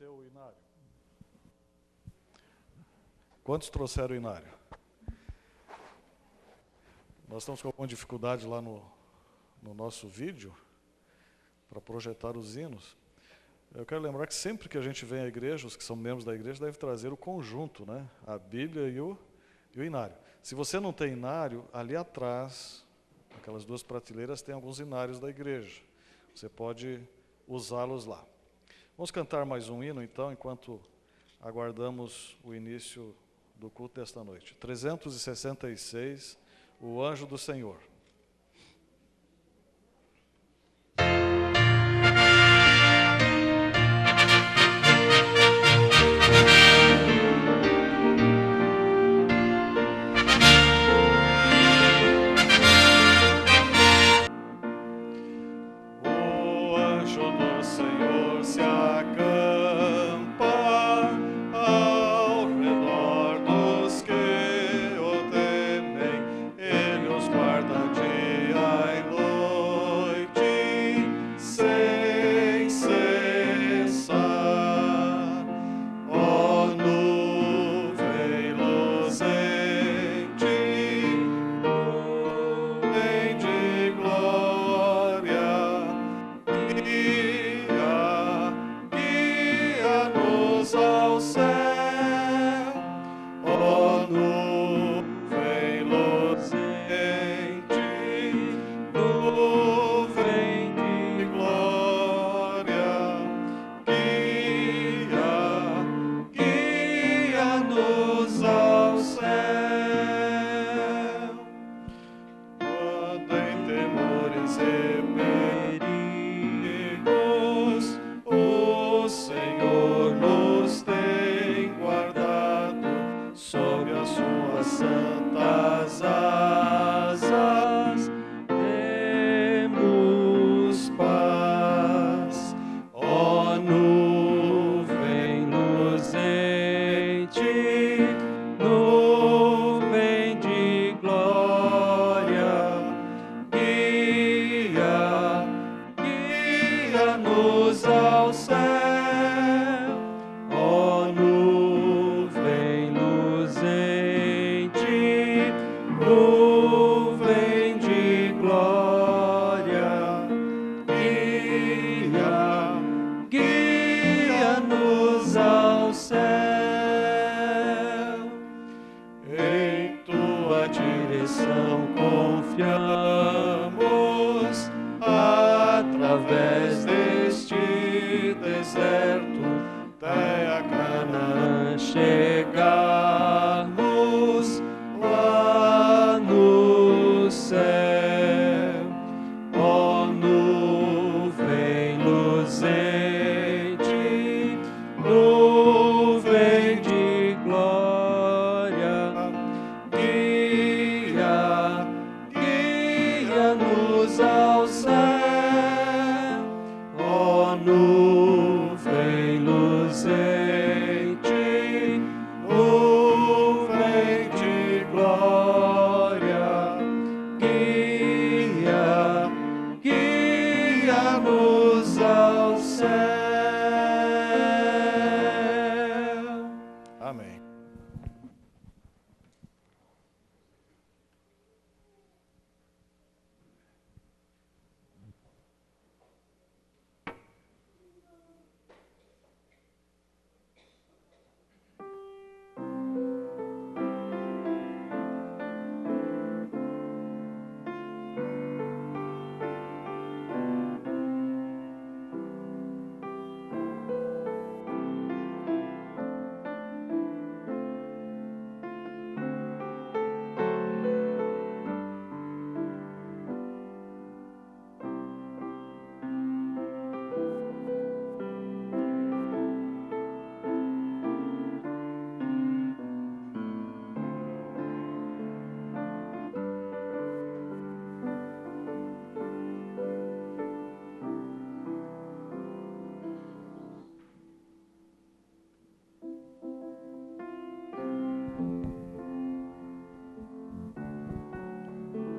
seu o inário? Quantos trouxeram o inário? Nós estamos com alguma dificuldade lá no nosso vídeo para projetar os hinos. Eu quero lembrar que sempre que a gente vem à igreja, os que são membros da igreja devem trazer o conjunto, né? A Bíblia e o inário. Se você não tem inário, ali atrás, aquelas duas prateleiras, tem alguns inários da igreja. Você pode usá-los lá. Vamos cantar mais um hino, então, enquanto aguardamos o início do culto desta noite. 366, o Anjo do Senhor.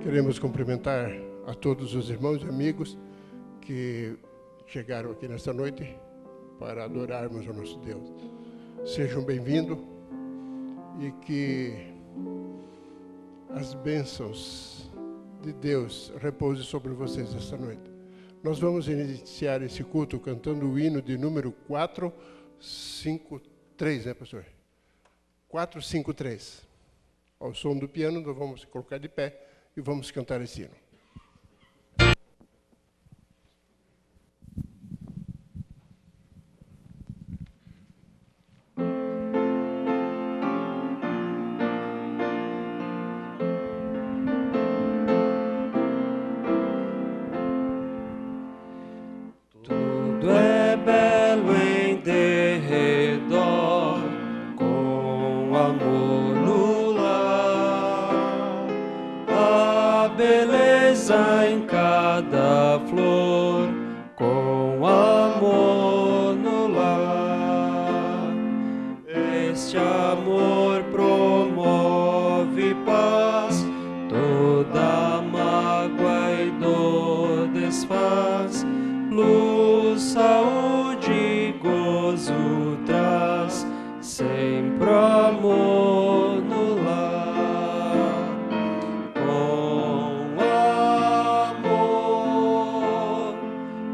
Queremos cumprimentar a todos os irmãos e amigos que chegaram aqui nesta noite para adorarmos o nosso Deus. Sejam bem-vindos e que as bênçãos de Deus repousem sobre vocês esta noite. Nós vamos iniciar esse culto cantando o hino de número 453, né, pastor? 453. Ao som do piano, nós vamos colocar de pé e vamos cantar esse hino. Tudo é belo em derredor, com amor no lar, a beleza em cada flor, com amor no lar. Este amor promove paz, toda mágoa e dor desfaz. Luz, saúde e gozo traz, sempre amor no lar.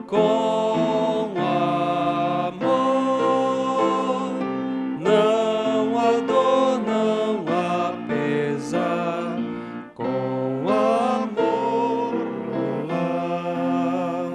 Com amor, não há dor, não há pesar, com amor no lar.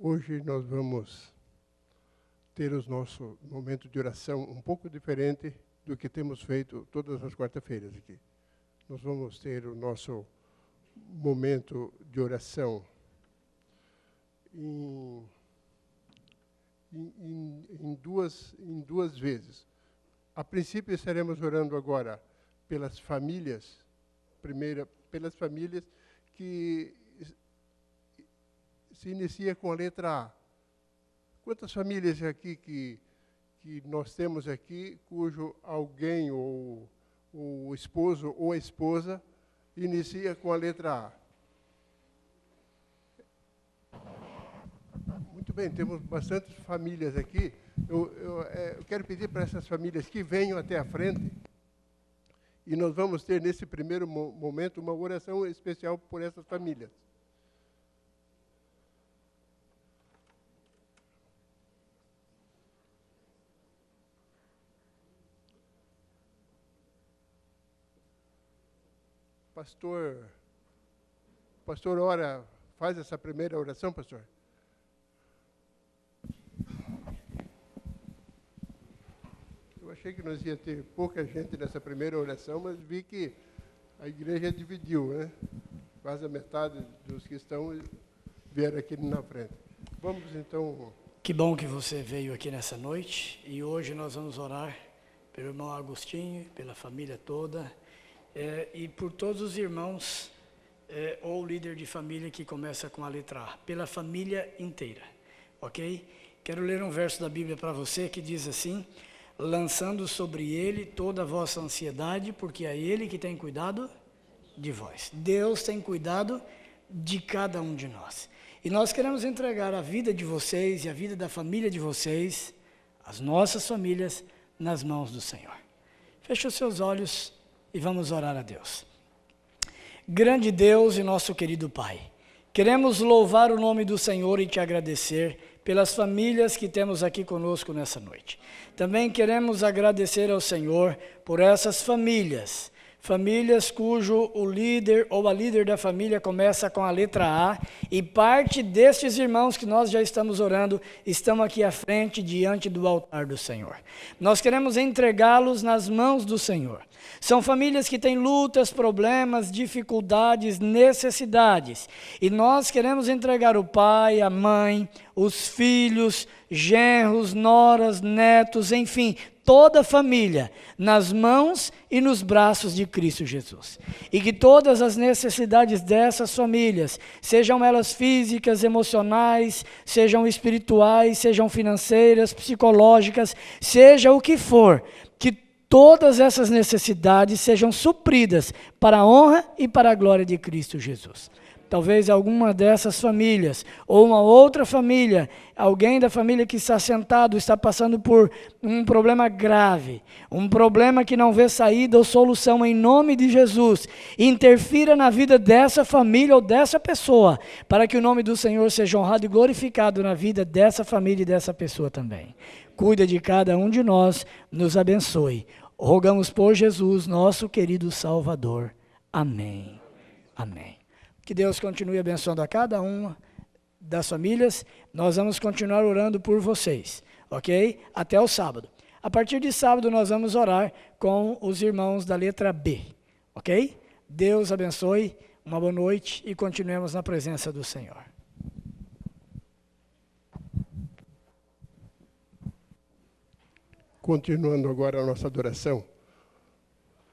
Hoje nós vamos ter o nosso momento de oração um pouco diferente do que temos feito todas as quarta-feiras aqui. Nós vamos ter o nosso momento de oração em duas vezes. A princípio estaremos orando agora pelas famílias, primeiro pelas famílias que se inicia com a letra A. Quantas famílias aqui que nós temos aqui, cujo alguém, ou o esposo ou a esposa, inicia com a letra A? Muito bem, temos bastantes famílias aqui. Eu quero pedir para essas famílias que venham até a frente, e nós vamos ter, nesse primeiro momento, uma oração especial por essas famílias. Pastor, ora, faz essa primeira oração, pastor. Eu achei que nós ia ter pouca gente nessa primeira oração, mas vi que a igreja dividiu, né? Quase a metade dos que estão vieram aqui na frente. Vamos então... Que bom que você veio aqui nessa noite, e hoje nós vamos orar pelo irmão Agostinho, pela família toda, e por todos os irmãos ou líder de família que começa com a letra A, pela família inteira, ok? Quero ler um verso da Bíblia para você que diz assim: lançando sobre ele toda a vossa ansiedade, porque é ele que tem cuidado de vós. Deus tem cuidado de cada um de nós. E nós queremos entregar a vida de vocês e a vida da família de vocês, as nossas famílias, nas mãos do Senhor. Feche os seus olhos e vamos orar a Deus. Grande Deus e nosso querido Pai, queremos louvar o nome do Senhor e te agradecer pelas famílias que temos aqui conosco nessa noite. Também queremos agradecer ao Senhor por essas famílias cujo o líder ou a líder da família começa com a letra A, e parte destes irmãos que nós já estamos orando estão aqui à frente, diante do altar do Senhor. Nós queremos entregá-los nas mãos do Senhor. São famílias que têm lutas, problemas, dificuldades, necessidades, e nós queremos entregar o pai, a mãe, os filhos, genros, noras, netos, enfim, toda a família nas mãos e nos braços de Cristo Jesus. E que todas as necessidades dessas famílias, sejam elas físicas, emocionais, sejam espirituais, sejam financeiras, psicológicas, seja o que for, que todas essas necessidades sejam supridas para a honra e para a glória de Cristo Jesus. Talvez alguma dessas famílias, ou uma outra família, alguém da família que está sentado, está passando por um problema grave, um problema que não vê saída ou solução, em nome de Jesus. Interfira na vida dessa família ou dessa pessoa, para que o nome do Senhor seja honrado e glorificado na vida dessa família e dessa pessoa também. Cuida de cada um de nós, nos abençoe. Rogamos por Jesus, nosso querido Salvador. Amém. Amém. Que Deus continue abençoando a cada uma das famílias. Nós vamos continuar orando por vocês, ok? Até o sábado. A partir de sábado nós vamos orar com os irmãos da letra B, ok? Deus abençoe, uma boa noite e continuemos na presença do Senhor. Continuando agora a nossa adoração,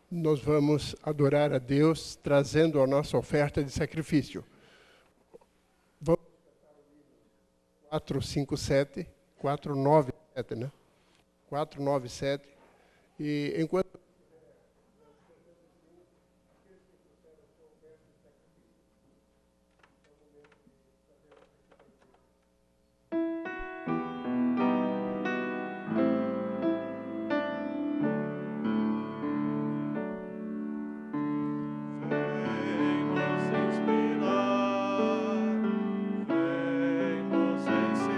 nós vamos adorar a Deus trazendo a nossa oferta de sacrifício. Vamos 457, 497, né? 497. E enquanto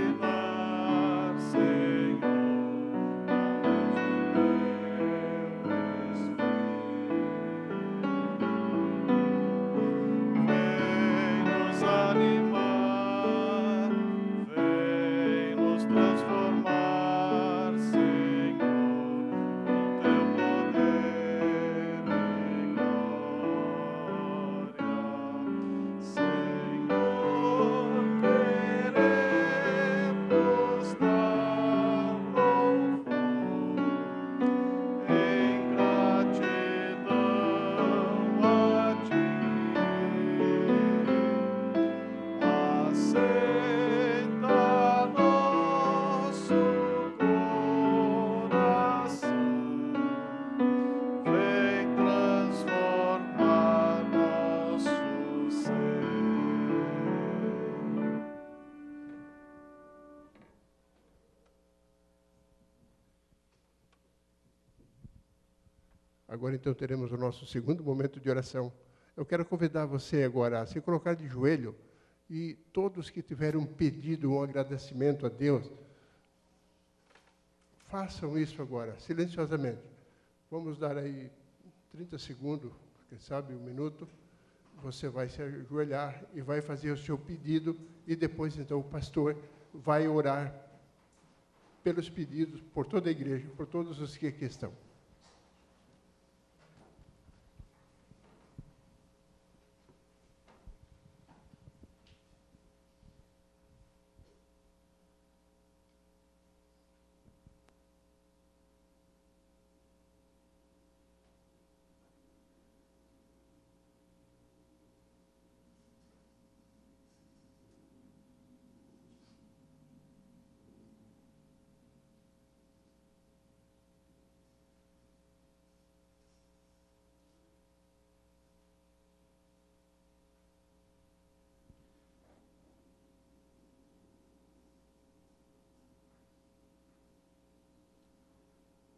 Ensinar, Senhor, Agora, então, teremos o nosso segundo momento de oração. Eu quero convidar você agora a se colocar de joelho e todos que tiverem um pedido, um agradecimento a Deus, façam isso agora, silenciosamente. Vamos dar aí 30 segundos, quem sabe 1 minuto. Você vai se ajoelhar e vai fazer o seu pedido e depois, então, o pastor vai orar pelos pedidos, por toda a igreja, por todos os que aqui estão.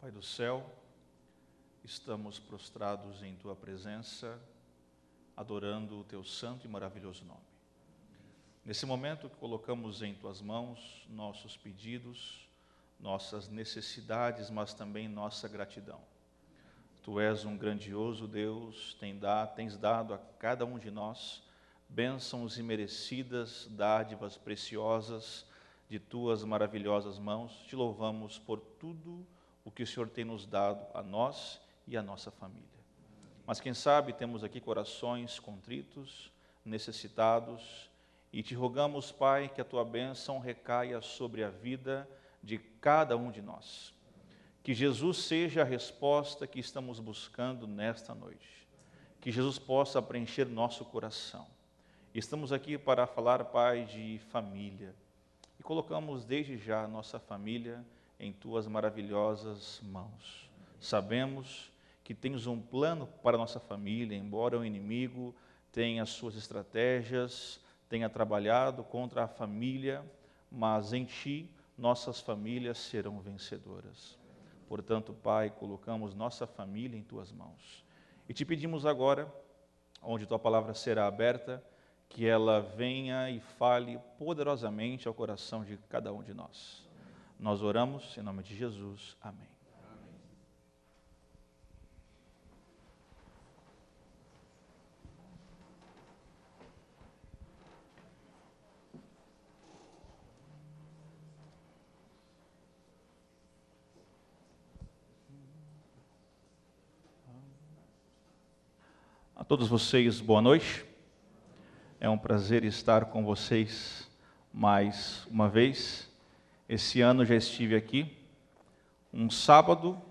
Pai do céu, estamos prostrados em Tua presença, adorando o Teu santo e maravilhoso nome. Nesse momento que colocamos em Tuas mãos nossos pedidos, nossas necessidades, mas também nossa gratidão. Tu és um grandioso Deus, tens dado a cada um de nós bênçãos imerecidas, dádivas preciosas de Tuas maravilhosas mãos. Te louvamos por tudo o que o Senhor tem nos dado a nós e a nossa família. Mas quem sabe temos aqui corações contritos, necessitados, e te rogamos, Pai, que a Tua bênção recaia sobre a vida de cada um de nós. Que Jesus seja a resposta que estamos buscando nesta noite. Que Jesus possa preencher nosso coração. Estamos aqui para falar, Pai, de família. E colocamos desde já a nossa família em Tuas maravilhosas mãos. Sabemos que tens um plano para a nossa família, embora o inimigo tenha suas estratégias, tenha trabalhado contra a família, mas em Ti nossas famílias serão vencedoras. Portanto, Pai, colocamos nossa família em Tuas mãos. E Te pedimos agora, onde Tua palavra será aberta, que ela venha e fale poderosamente ao coração de cada um de nós. Nós oramos em nome de Jesus. Amém. A todos vocês, boa noite. É um prazer estar com vocês mais uma vez. Esse ano já estive aqui, um sábado,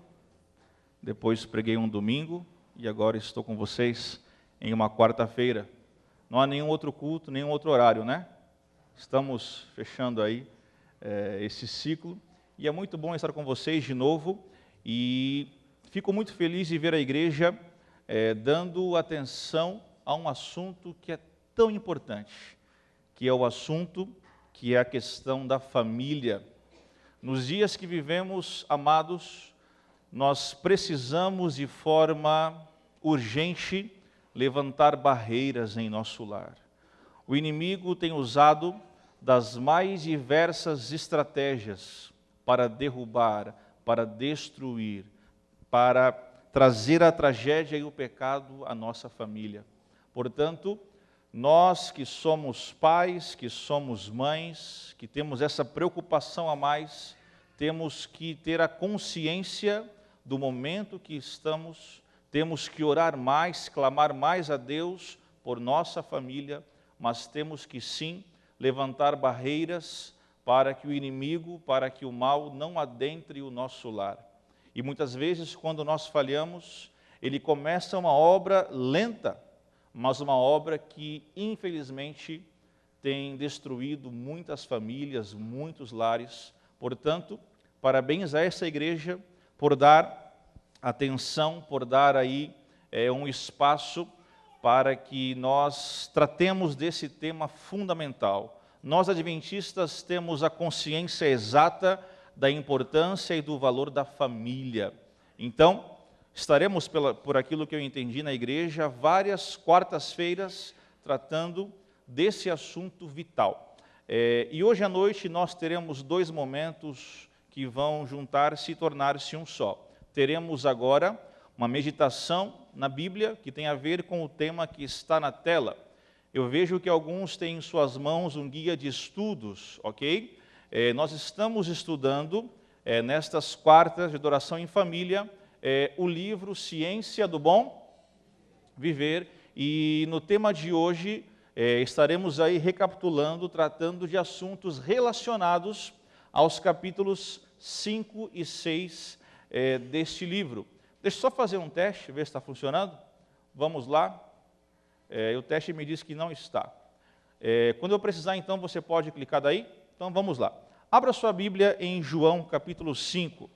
depois preguei um domingo e agora estou com vocês em uma quarta-feira. Não há nenhum outro culto, nenhum outro horário, né? Estamos fechando aí esse ciclo e é muito bom estar com vocês de novo e fico muito feliz de ver a igreja dando atenção a um assunto que é tão importante, que é o assunto que é a questão da família. Nos dias que vivemos, amados, nós precisamos de forma urgente levantar barreiras em nosso lar. O inimigo tem usado das mais diversas estratégias para derrubar, para destruir, para trazer a tragédia e o pecado à nossa família. Portanto, nós que somos pais, que somos mães, que temos essa preocupação a mais, temos que ter a consciência do momento que estamos, temos que orar mais, clamar mais a Deus por nossa família, mas temos que sim levantar barreiras para que o inimigo, para que o mal não adentre o nosso lar. E muitas vezes, quando nós falhamos, ele começa uma obra lenta, mas uma obra que, infelizmente, tem destruído muitas famílias, muitos lares. Portanto, parabéns a essa igreja por dar atenção, por dar aí um espaço para que nós tratemos desse tema fundamental. Nós, adventistas, temos a consciência exata da importância e do valor da família. Então, estaremos, por aquilo que eu entendi na igreja, várias quartas-feiras tratando desse assunto vital. E hoje à noite nós teremos 2 momentos que vão juntar-se e tornar-se um só. Teremos agora uma meditação na Bíblia que tem a ver com o tema que está na tela. Eu vejo que alguns têm em suas mãos um guia de estudos, ok? Nós estamos estudando, nestas quartas de adoração em família, o livro Ciência do Bom Viver, e no tema de hoje estaremos aí recapitulando, tratando de assuntos relacionados aos capítulos 5 e 6 deste livro. Deixa eu só fazer um teste, ver se está funcionando. Vamos lá. O teste me diz que não está. Quando eu precisar, então, você pode clicar daí. Então, vamos lá. Abra sua Bíblia em João, capítulo 5.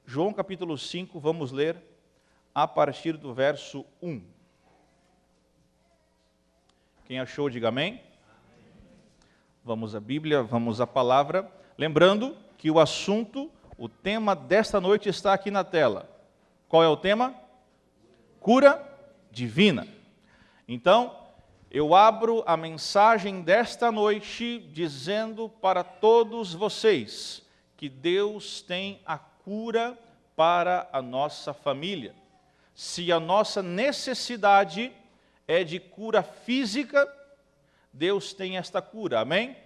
João, capítulo 5, vamos ler a partir do verso 1. Quem achou, diga amém. Vamos à Bíblia, vamos à palavra. Lembrando que o assunto, o tema desta noite está aqui na tela. Qual é o tema? Cura divina. Então, eu abro a mensagem desta noite dizendo para todos vocês que Deus tem a cura para a nossa família. Se a nossa necessidade é de cura física, Deus tem esta cura, amém?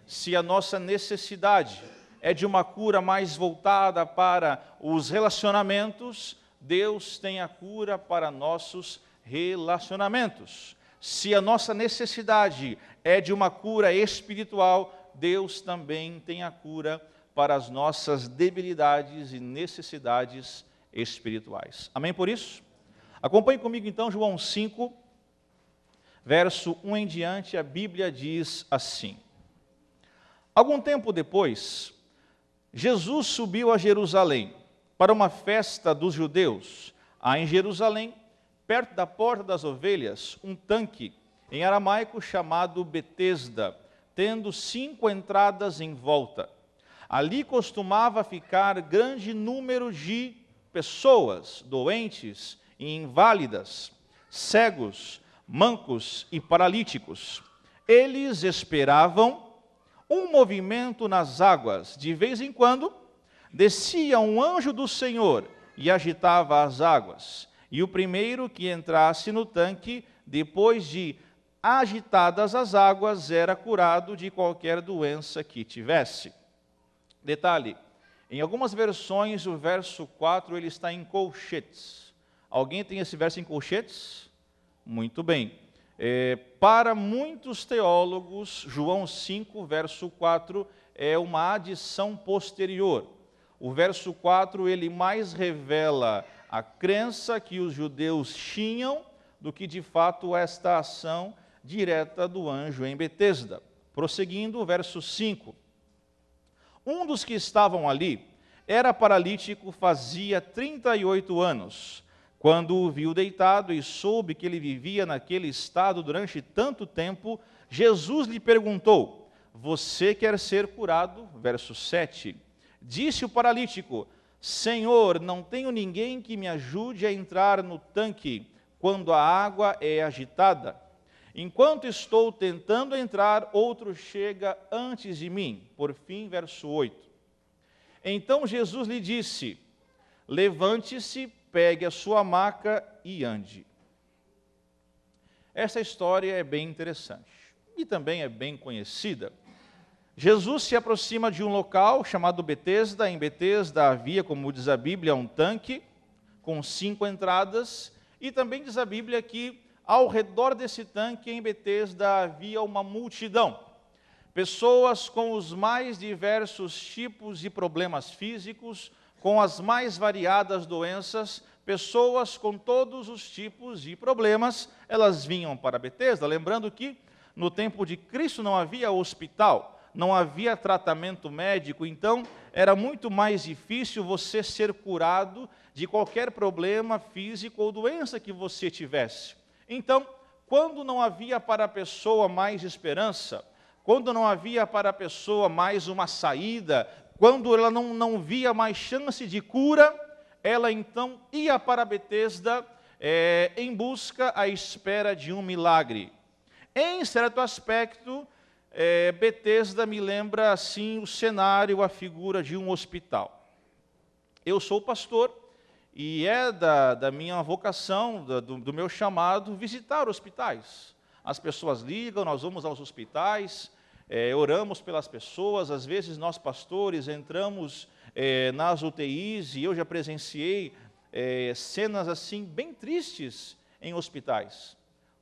Se a nossa necessidade é de uma cura mais voltada para os relacionamentos, Deus tem a cura para nossos relacionamentos. Se a nossa necessidade é de uma cura espiritual, Deus também tem a cura para as nossas debilidades e necessidades espirituais. Amém por isso? Acompanhe comigo então João 5, verso 1 em diante, a Bíblia diz assim: Algum tempo depois, Jesus subiu a Jerusalém para uma festa dos judeus. Há em Jerusalém, perto da porta das ovelhas, um tanque, em aramaico chamado Betesda, tendo 5 entradas em volta. Ali costumava ficar grande número de pessoas, doentes e inválidas, cegos, mancos e paralíticos. Eles esperavam um movimento nas águas. De vez em quando, descia um anjo do Senhor e agitava as águas. E o primeiro que entrasse no tanque, depois de agitadas as águas, era curado de qualquer doença que tivesse. Detalhe, em algumas versões o verso 4 ele está em colchetes. Alguém tem esse verso em colchetes? Muito bem. Para muitos teólogos, João 5, verso 4, é uma adição posterior. O verso 4, ele mais revela a crença que os judeus tinham do que, de fato, esta ação direta do anjo em Betesda. Prosseguindo, o verso 5. Um dos que estavam ali era paralítico fazia 38 anos. Quando o viu deitado e soube que ele vivia naquele estado durante tanto tempo, Jesus lhe perguntou: Você quer ser curado? Verso 7. Disse o paralítico: Senhor, não tenho ninguém que me ajude a entrar no tanque quando a água é agitada. Enquanto estou tentando entrar, outro chega antes de mim. Por fim, verso 8. Então Jesus lhe disse: Levante-se, pegue a sua maca e ande. Essa história é bem interessante e também é bem conhecida. Jesus se aproxima de um local chamado Betesda. Em Betesda havia, como diz a Bíblia, um tanque com 5 entradas. E também diz a Bíblia que ao redor desse tanque, em Betesda, havia uma multidão. Pessoas com os mais diversos tipos de problemas físicos, com as mais variadas doenças, pessoas com todos os tipos de problemas, elas vinham para Betesda. Lembrando que no tempo de Cristo não havia hospital, não havia tratamento médico, então era muito mais difícil você ser curado de qualquer problema físico ou doença que você tivesse. Então, quando não havia para a pessoa mais esperança, quando não havia para a pessoa mais uma saída, quando ela não via mais chance de cura, ela então ia para Betesda em busca, à espera de um milagre. Em certo aspecto, Betesda me lembra assim o cenário, a figura de um hospital. Eu sou pastor e é da minha vocação, do meu chamado, visitar hospitais. As pessoas ligam, nós vamos aos hospitais, oramos pelas pessoas. Às vezes nós pastores entramos nas UTIs e eu já presenciei cenas assim bem tristes em hospitais.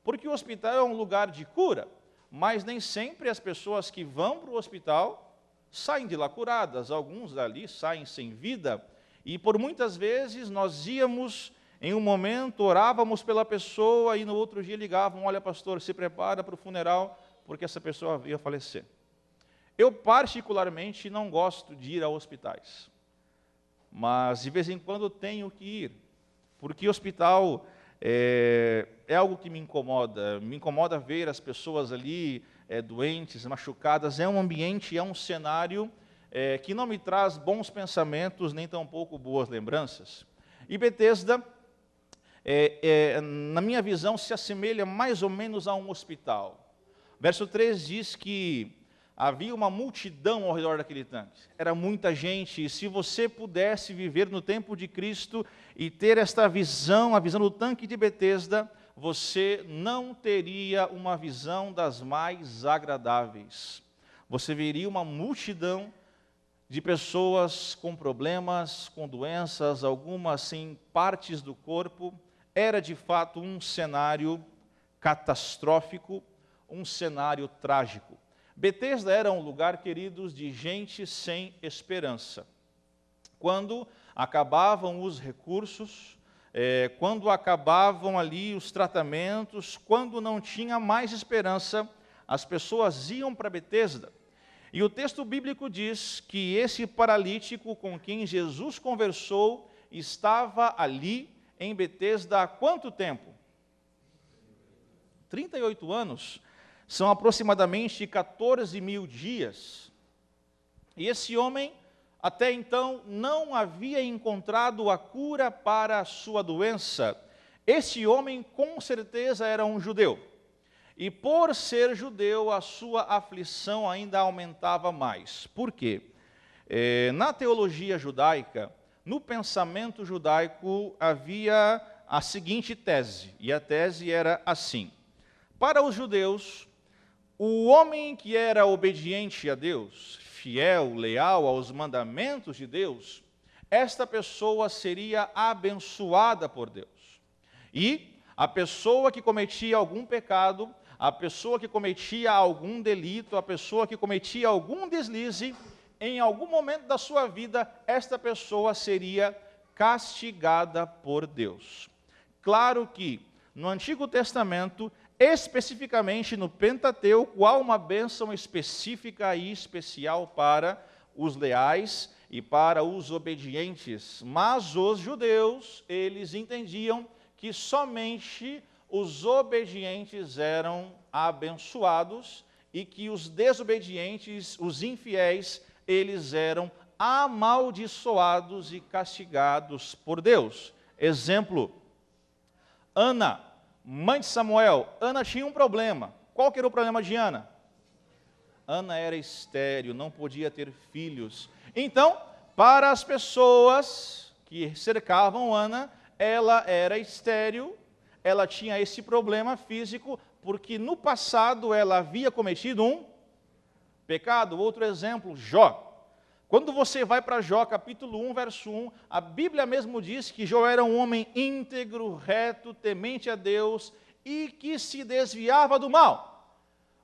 Porque o hospital é um lugar de cura, mas nem sempre as pessoas que vão para o hospital saem de lá curadas. Alguns dali saem sem vida. E por muitas vezes nós íamos, em um momento, orávamos pela pessoa e no outro dia ligavam: olha, pastor, se prepara para o funeral, porque essa pessoa ia falecer. Eu particularmente não gosto de ir a hospitais, mas de vez em quando tenho que ir, porque hospital é algo que me incomoda ver as pessoas ali doentes, machucadas. É um ambiente, é um cenário que não me traz bons pensamentos, nem tampouco boas lembranças. E Betesda, na minha visão, se assemelha mais ou menos a um hospital. Verso 3 diz que havia uma multidão ao redor daquele tanque. Era muita gente, e se você pudesse viver no tempo de Cristo e ter esta visão, a visão do tanque de Betesda, você não teria uma visão das mais agradáveis. Você veria uma multidão de pessoas com problemas, com doenças, algumas em partes do corpo. Era de fato um cenário catastrófico, um cenário trágico. Betesda era um lugar, queridos, de gente sem esperança. Quando acabavam os recursos, quando acabavam ali os tratamentos, quando não tinha mais esperança, as pessoas iam para Betesda. E o texto bíblico diz que esse paralítico com quem Jesus conversou estava ali em Betesda há quanto tempo? 38 anos. São aproximadamente 14.000 dias. E esse homem, até então, não havia encontrado a cura para a sua doença. Esse homem, com certeza, era um judeu. E por ser judeu, a sua aflição ainda aumentava mais. Por quê? Na teologia judaica, no pensamento judaico, havia a seguinte tese, e a tese era assim: para os judeus, o homem que era obediente a Deus, fiel, leal aos mandamentos de Deus, esta pessoa seria abençoada por Deus. E a pessoa que cometia algum pecado, a pessoa que cometia algum delito, a pessoa que cometia algum deslize, em algum momento da sua vida, esta pessoa seria castigada por Deus. Claro que no Antigo Testamento, especificamente no Pentateuco, há uma bênção específica e especial para os leais e para os obedientes. Mas os judeus, eles entendiam que somente os obedientes eram abençoados e que os desobedientes, os infiéis, eles eram amaldiçoados e castigados por Deus. Exemplo, Ana, mãe de Samuel. Ana tinha um problema. Qual que era o problema de Ana? Ana era estéril, não podia ter filhos. Então, para as pessoas que cercavam Ana, ela era estéril, ela tinha esse problema físico, porque no passado ela havia cometido um pecado. Outro exemplo, Jó. Quando você vai para Jó, capítulo 1, verso 1, a Bíblia mesmo diz que Jó era um homem íntegro, reto, temente a Deus e que se desviava do mal.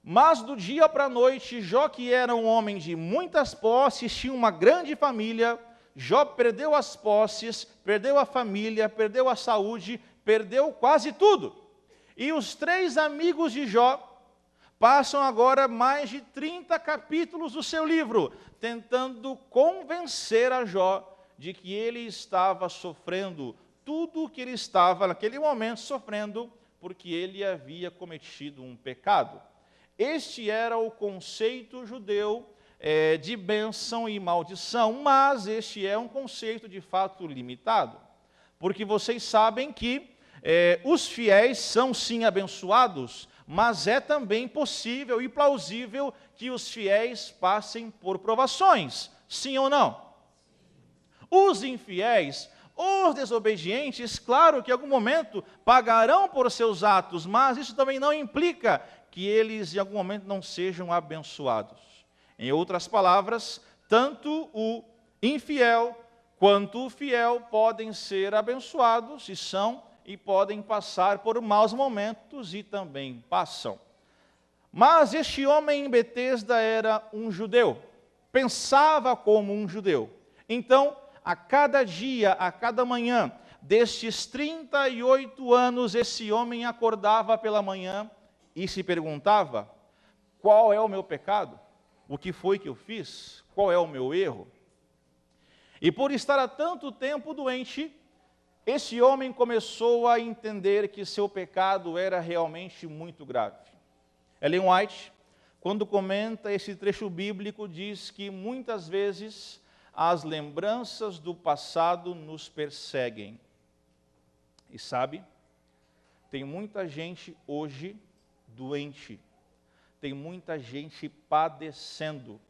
Mas do dia para a noite, Jó, que era um homem de muitas posses, tinha uma grande família, Jó perdeu as posses, perdeu a família, perdeu a saúde, perdeu quase tudo. E os 3 amigos de Jó passam agora mais de 30 capítulos do seu livro, tentando convencer a Jó de que ele estava sofrendo tudo o que ele estava naquele momento sofrendo, porque ele havia cometido um pecado. Este era o conceito judeu de bênção e maldição, mas este é um conceito de fato limitado, porque vocês sabem que os fiéis são sim abençoados, mas é também possível e plausível que os fiéis passem por provações, sim ou não? Os infiéis, os desobedientes, claro que em algum momento pagarão por seus atos, mas isso também não implica que eles em algum momento não sejam abençoados. Em outras palavras, tanto o infiel quanto o fiel podem ser abençoados e podem passar por maus momentos e também passam. Mas este homem em Betesda era um judeu, pensava como um judeu. Então, a cada dia, a cada manhã, destes 38 anos, esse homem acordava pela manhã e se perguntava: qual é o meu pecado? O que foi que eu fiz? Qual é o meu erro? E por estar há tanto tempo doente, esse homem começou a entender que seu pecado era realmente muito grave. Ellen White, quando comenta esse trecho bíblico, diz que muitas vezes as lembranças do passado nos perseguem. E sabe, tem muita gente hoje doente, tem muita gente padecendo,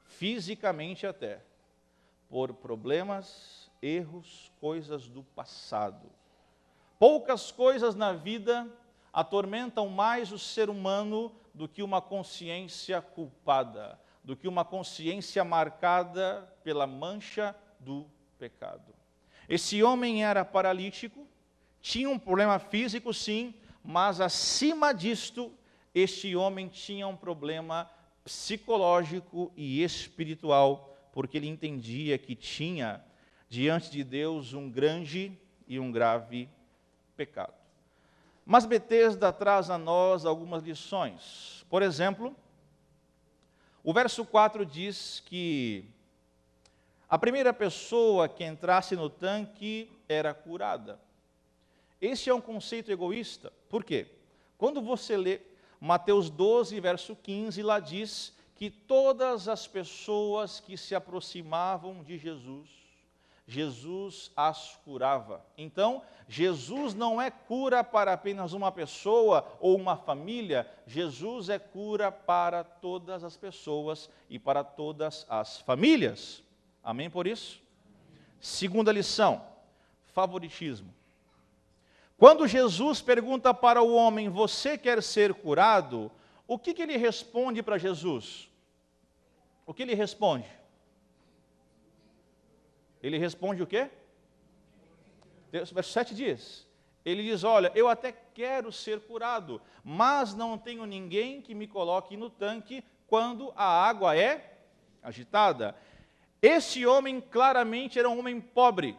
fisicamente até, por problemas, erros, coisas do passado. Poucas coisas na vida atormentam mais o ser humano do que uma consciência culpada, do que uma consciência marcada pela mancha do pecado. Esse homem era paralítico, tinha um problema físico, sim, mas acima disto, este homem tinha um problema psicológico e espiritual, porque ele entendia que tinha diante de Deus um grande e um grave pecado. Mas Betesda traz a nós algumas lições. Por exemplo, o verso 4 diz que a primeira pessoa que entrasse no tanque era curada. Esse é um conceito egoísta. Por quê? Quando você lê Mateus 12, verso 15, lá diz que todas as pessoas que se aproximavam de Jesus, Jesus as curava. Então, Jesus não é cura para apenas uma pessoa ou uma família, Jesus é cura para todas as pessoas e para todas as famílias. Amém por isso? Segunda lição, favoritismo. Quando Jesus pergunta para o homem: você quer ser curado? O que ele responde para Jesus? O que ele responde? Ele responde o quê? Verso 7 diz, ele diz: olha, eu até quero ser curado, mas não tenho ninguém que me coloque no tanque quando a água é agitada. Esse homem claramente era um homem pobre.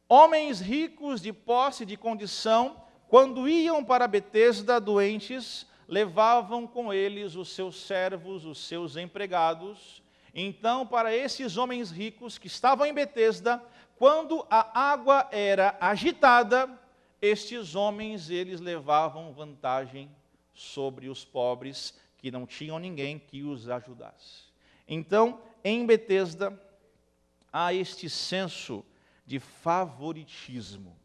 Homens ricos de posse, de condição, quando iam para Betesda doentes, levavam com eles os seus servos, os seus empregados. Então, para esses homens ricos que estavam em Betesda, quando a água era agitada, estes homens, eles levavam vantagem sobre os pobres, que não tinham ninguém que os ajudasse. Então, em Betesda, há este senso de favoritismo,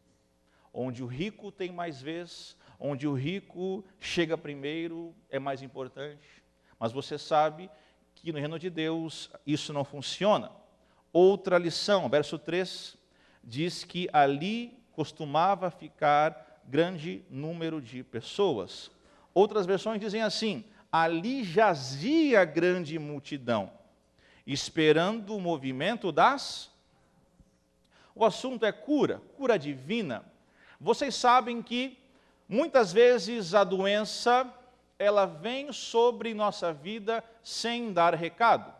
onde o rico tem mais vez, onde o rico chega primeiro, é mais importante. Mas você sabe que no reino de Deus isso não funciona. Outra lição, verso 3, diz que ali costumava ficar grande número de pessoas. Outras versões dizem assim: ali jazia grande multidão, esperando o movimento das... O assunto é cura, cura divina. Vocês sabem que muitas vezes a doença, ela vem sobre nossa vida sem dar recado.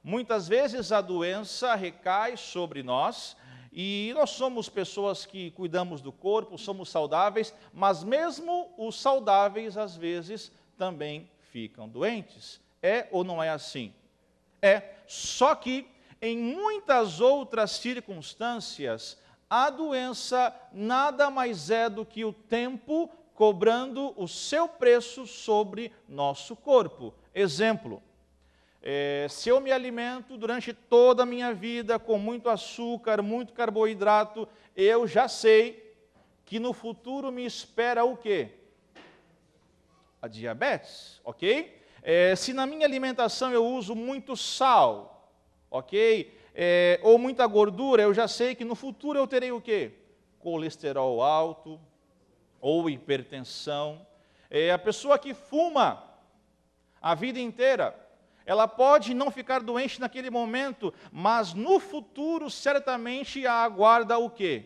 Muitas vezes a doença recai sobre nós e nós somos pessoas que cuidamos do corpo, somos saudáveis, mas mesmo os saudáveis às vezes também ficam doentes. É ou não é assim? É, só que em muitas outras circunstâncias, a doença nada mais é do que o tempo cobrando o seu preço sobre nosso corpo. Exemplo, se eu me alimento durante toda a minha vida com muito açúcar, muito carboidrato, eu já sei que no futuro me espera o quê? A diabetes, ok? Se na minha alimentação eu uso muito sal, ok? Ou muita gordura, eu já sei que no futuro eu terei o quê? Colesterol alto ou hipertensão. A pessoa que fuma a vida inteira, ela pode não ficar doente naquele momento, mas no futuro certamente a aguarda o quê?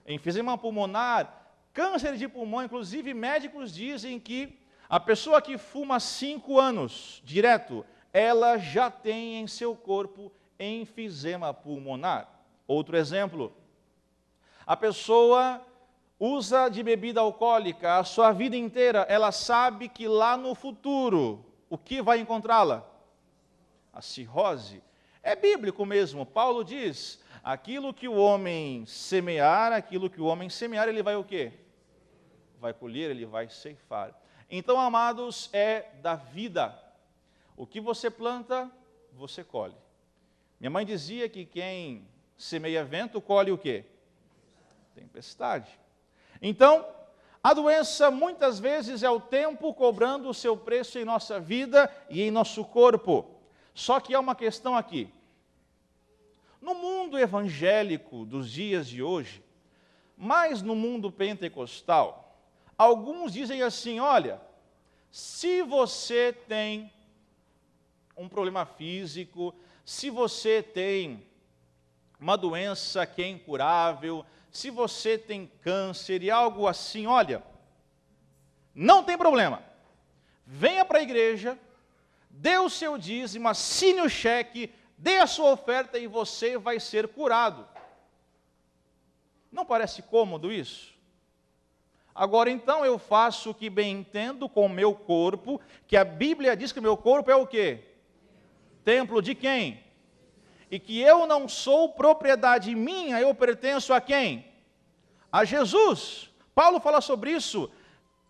Enfisema pulmonar, câncer de pulmão. Inclusive médicos dizem que a pessoa que fuma 5 anos direto, ela já tem em seu corpo enfisema pulmonar. Outro exemplo, a pessoa usa de bebida alcoólica a sua vida inteira, ela sabe que lá no futuro, o que vai encontrá-la? A cirrose. É bíblico mesmo, Paulo diz, aquilo que o homem semear, ele vai o quê? Vai colher, ele vai ceifar. Então, amados, é da vida. O que você planta, você colhe. Minha mãe dizia que quem semeia vento, colhe o quê? Tempestade. Então, a doença muitas vezes é o tempo cobrando o seu preço em nossa vida e em nosso corpo. Só que há uma questão aqui. No mundo evangélico dos dias de hoje, mas no mundo pentecostal, alguns dizem assim, olha, se você tem um problema físico, se você tem uma doença que é incurável, se você tem câncer e algo assim, olha, não tem problema. Venha para a igreja, dê o seu dízimo, assine o cheque, dê a sua oferta e você vai ser curado. Não parece cômodo isso? Agora então eu faço o que bem entendo com o meu corpo, que a Bíblia diz que o meu corpo é o quê? Templo de quem? E que eu não sou propriedade minha, eu pertenço a quem? A Jesus. Paulo fala sobre isso.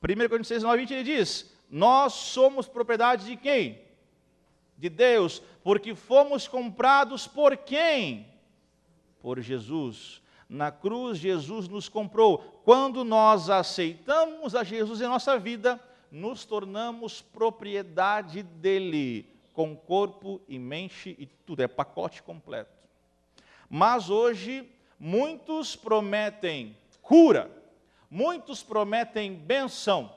1 Coríntios 6:9-20 ele diz, nós somos propriedade de quem? De Deus, porque fomos comprados por quem? Por Jesus. Na cruz, Jesus nos comprou. Quando nós aceitamos a Jesus em nossa vida, nos tornamos propriedade dele, com corpo e mente e tudo, é pacote completo. Mas hoje, muitos prometem cura, muitos prometem bênção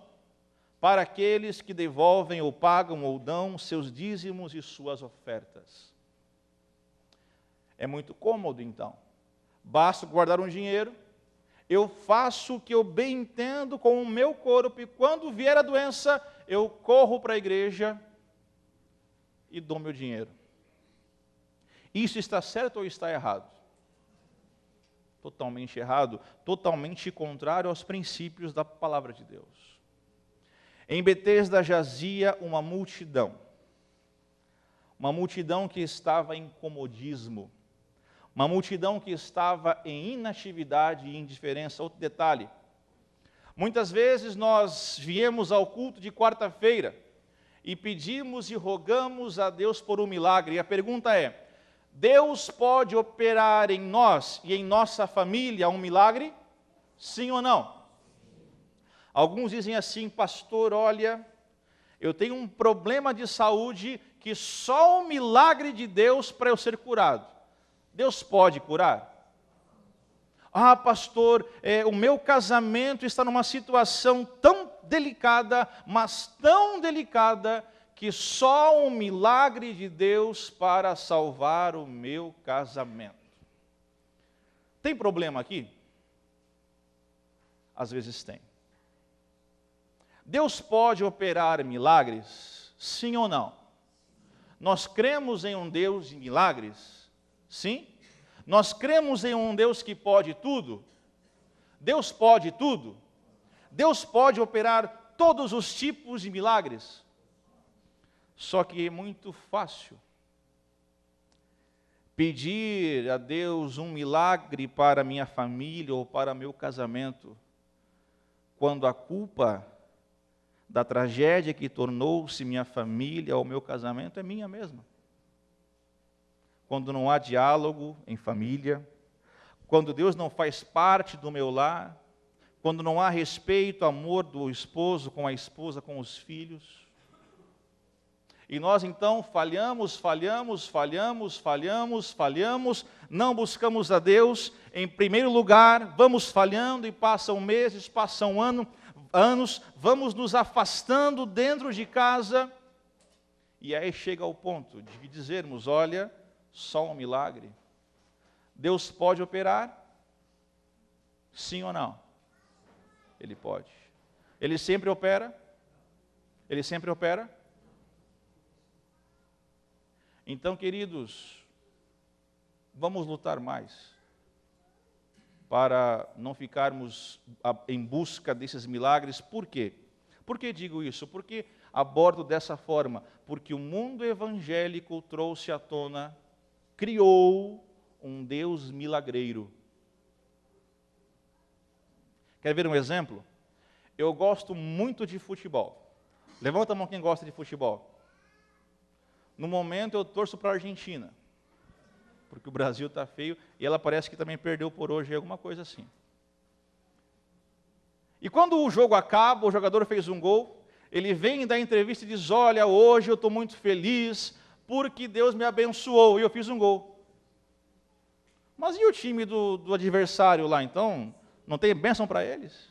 para aqueles que devolvem ou pagam ou dão seus dízimos e suas ofertas. É muito cômodo então. Basta guardar um dinheiro, eu faço o que eu bem entendo com o meu corpo e quando vier a doença, eu corro para a igreja e dou meu dinheiro. Isso está certo ou está errado? Totalmente errado, totalmente contrário aos princípios da palavra de Deus. Em Betesda jazia uma multidão que estava em comodismo, uma multidão que estava em inatividade e indiferença. Outro detalhe, muitas vezes nós viemos ao culto de quarta-feira e pedimos e rogamos a Deus por um milagre. E a pergunta é, Deus pode operar em nós e em nossa família um milagre? Sim ou não? Alguns dizem assim, pastor, olha, eu tenho um problema de saúde que só o milagre de Deus para eu ser curado. Deus pode curar? Ah, pastor, o meu casamento está numa situação tão delicada, mas tão delicada, que só um milagre de Deus para salvar o meu casamento. Tem problema aqui? Às vezes tem. Deus pode operar milagres? Sim ou não? Nós cremos em um Deus de milagres? Sim? Nós cremos em um Deus que pode tudo? Deus pode tudo? Deus pode operar todos os tipos de milagres? Só que é muito fácil pedir a Deus um milagre para minha família ou para meu casamento, quando a culpa da tragédia que tornou-se minha família ou meu casamento é minha mesma. Quando não há diálogo em família, quando Deus não faz parte do meu lar, quando não há respeito, amor do esposo com a esposa, com os filhos. E nós então falhamos, não buscamos a Deus em primeiro lugar, vamos falhando e passam meses, passam anos, vamos nos afastando dentro de casa, e aí chega ao ponto de dizermos, olha, só um milagre. Deus pode operar? Sim ou não? Ele pode. Ele sempre opera? Ele sempre opera? Então, queridos, vamos lutar mais para não ficarmos em busca desses milagres. Por quê? Por que digo isso? Porque abordo dessa forma. Porque o mundo evangélico trouxe à tona, criou um Deus milagreiro. Quer ver um exemplo? Eu gosto muito de futebol. Levanta a mão quem gosta de futebol. No momento eu torço para a Argentina, porque o Brasil está feio e ela parece que também perdeu por hoje, alguma coisa assim. E quando o jogo acaba, o jogador fez um gol, ele vem dar entrevista e diz, olha, hoje eu estou muito feliz porque Deus me abençoou e eu fiz um gol. Mas e o time do adversário lá, então? Não tem bênção para eles?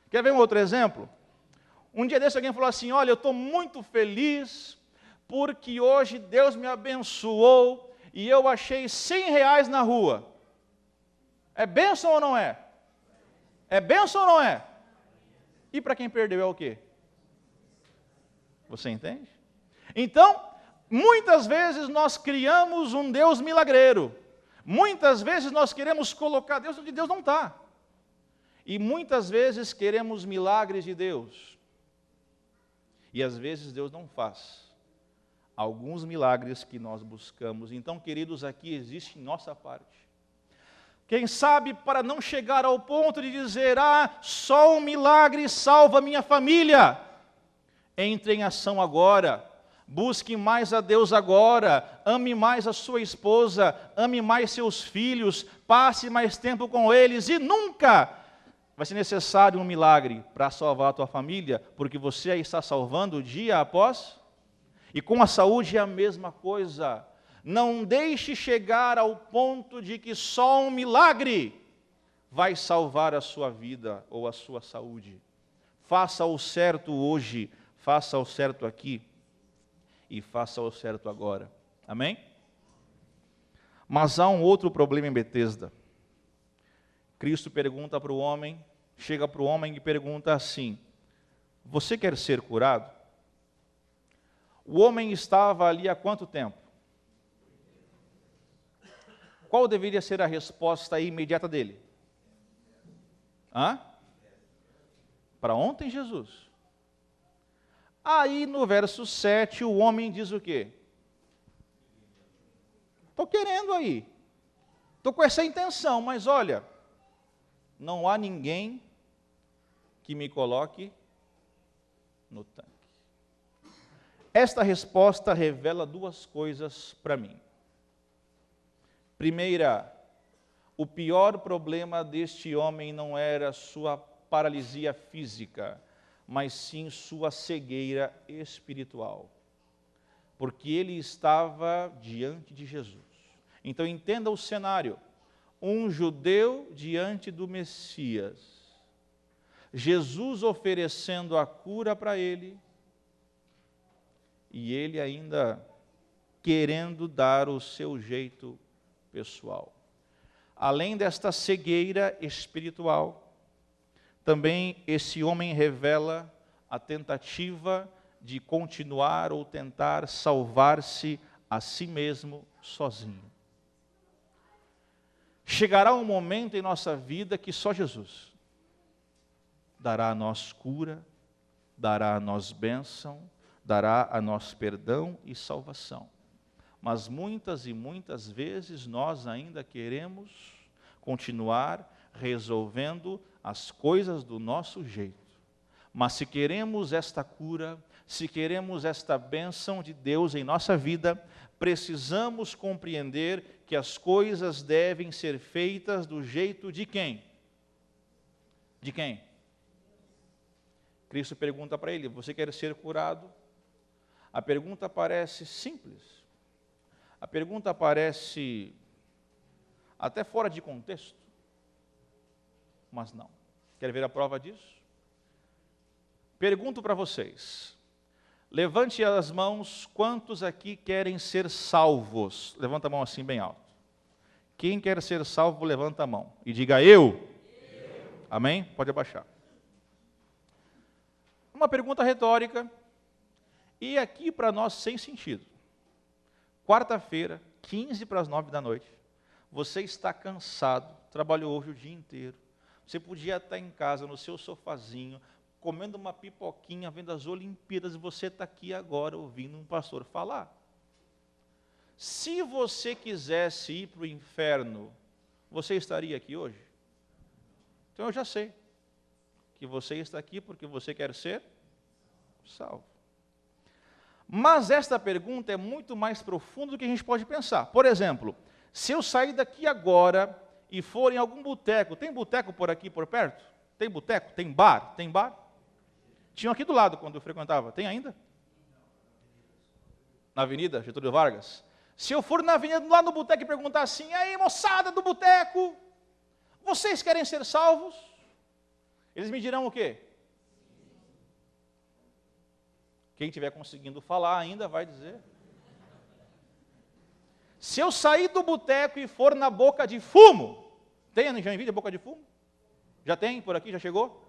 Quer ver um outro exemplo? Um dia desse alguém falou assim, olha, eu estou muito feliz porque hoje Deus me abençoou e eu achei R$100 na rua. É bênção ou não é? É bênção ou não é? E para quem perdeu é o quê? Você entende? Então, muitas vezes nós criamos um Deus milagreiro. Muitas vezes nós queremos colocar Deus onde Deus não está. E muitas vezes queremos milagres de Deus. E às vezes Deus não faz alguns milagres que nós buscamos. Então, queridos, aqui existe nossa parte. Quem sabe para não chegar ao ponto de dizer, só um milagre salva minha família. Entre em ação agora. Busque mais a Deus agora. Ame mais a sua esposa. Ame mais seus filhos. Passe mais tempo com eles. E nunca vai ser necessário um milagre para salvar a tua família, porque você a está salvando dia após. E com a saúde é a mesma coisa. Não deixe chegar ao ponto de que só um milagre vai salvar a sua vida ou a sua saúde. Faça o certo hoje, faça o certo aqui e faça o certo agora. Amém? Mas há um outro problema em Betesda. Cristo pergunta para o homem, chega para o homem e pergunta assim, você quer ser curado? O homem estava ali há quanto tempo? Qual deveria ser a resposta imediata dele? Para ontem, Jesus. Aí no verso 7, o homem diz o quê? Estou querendo aí. Estou com essa intenção, mas olha, não há ninguém que me coloque no tanque. Esta resposta revela duas coisas para mim. Primeira, o pior problema deste homem não era sua paralisia física, mas sim sua cegueira espiritual. Porque ele estava diante de Jesus. Então entenda o cenário. Um judeu diante do Messias. Jesus oferecendo a cura para ele. E ele ainda querendo dar o seu jeito pessoal. Além desta cegueira espiritual, também esse homem revela a tentativa de continuar ou tentar salvar-se a si mesmo sozinho. Chegará um momento em nossa vida que só Jesus dará a nós cura, dará a nós bênção, dará a nós perdão e salvação. Mas muitas e muitas vezes nós ainda queremos continuar resolvendo as coisas do nosso jeito. Mas se queremos esta cura, se queremos esta bênção de Deus em nossa vida, precisamos compreender que as coisas devem ser feitas do jeito de quem? De quem? Cristo pergunta para ele: você quer ser curado? A pergunta parece simples. A pergunta parece até fora de contexto. Mas não. Quer ver a prova disso? Pergunto para vocês. Levante as mãos, quantos aqui querem ser salvos? Levanta a mão assim bem alto. Quem quer ser salvo, levanta a mão. E diga eu. Amém? Pode abaixar. Uma pergunta retórica. E aqui para nós sem sentido. Quarta-feira, 8:45 da noite. Você está cansado, trabalhou hoje o dia inteiro. Você podia estar em casa, no seu sofazinho, comendo uma pipoquinha, vendo as Olimpíadas, e você está aqui agora ouvindo um pastor falar. Se você quisesse ir para o inferno, você estaria aqui hoje? Então eu já sei que você está aqui porque você quer ser salvo. Mas esta pergunta é muito mais profunda do que a gente pode pensar. Por exemplo, se eu sair daqui agora e for em algum boteco, tem boteco por aqui, por perto? Tem boteco? Tem bar? Tem bar? Tinha aqui do lado quando eu frequentava. Tem ainda? Na Avenida Getúlio Vargas. Se eu for na avenida, lá no boteco e perguntar assim: aí moçada do boteco, vocês querem ser salvos? Eles me dirão o quê? Quem estiver conseguindo falar ainda vai dizer. Se eu sair do boteco e for na Boca de Fumo, tem em Joinville a Boca de Fumo? Já tem por aqui? Já chegou?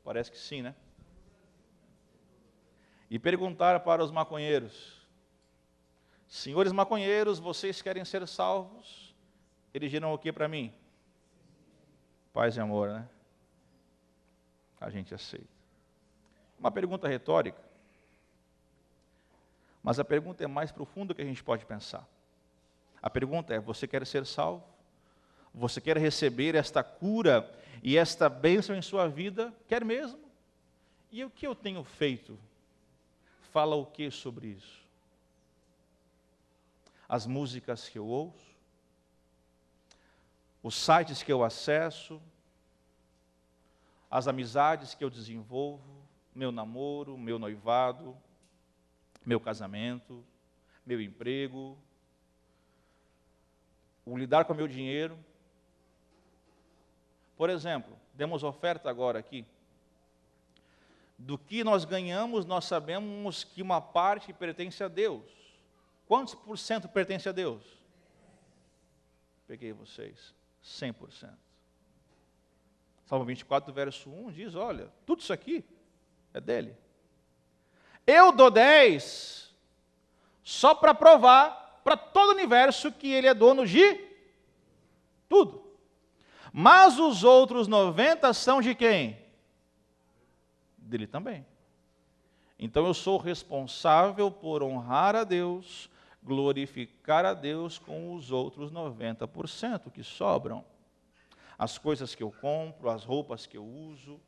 Parece que sim, né? E perguntar para os maconheiros: senhores maconheiros, vocês querem ser salvos? Eles dirão o que para mim? Paz e amor, né? A gente aceita. Uma pergunta retórica, mas a pergunta é mais profunda do que a gente pode pensar. A pergunta é: você quer ser salvo? Você quer receber esta cura e esta bênção em sua vida? Quer mesmo? E o que eu tenho feito? Fala o que sobre isso? As músicas que eu ouço? Os sites que eu acesso? As amizades que eu desenvolvo? Meu namoro, meu noivado, meu casamento, meu emprego, o lidar com o meu dinheiro. Por exemplo, demos oferta agora aqui. Do que nós ganhamos, nós sabemos que uma parte pertence a Deus. Quantos por cento pertence a Deus? Peguei vocês, 100%. Salmo 24, verso 1 diz: olha, tudo isso aqui é dele. Eu dou 10 só para provar para todo o universo que ele é dono de tudo. Mas os outros 90 são de quem? Dele também. Então eu sou responsável por honrar a Deus, glorificar a Deus com os outros 90% que sobram. As coisas que eu compro, as roupas que eu uso.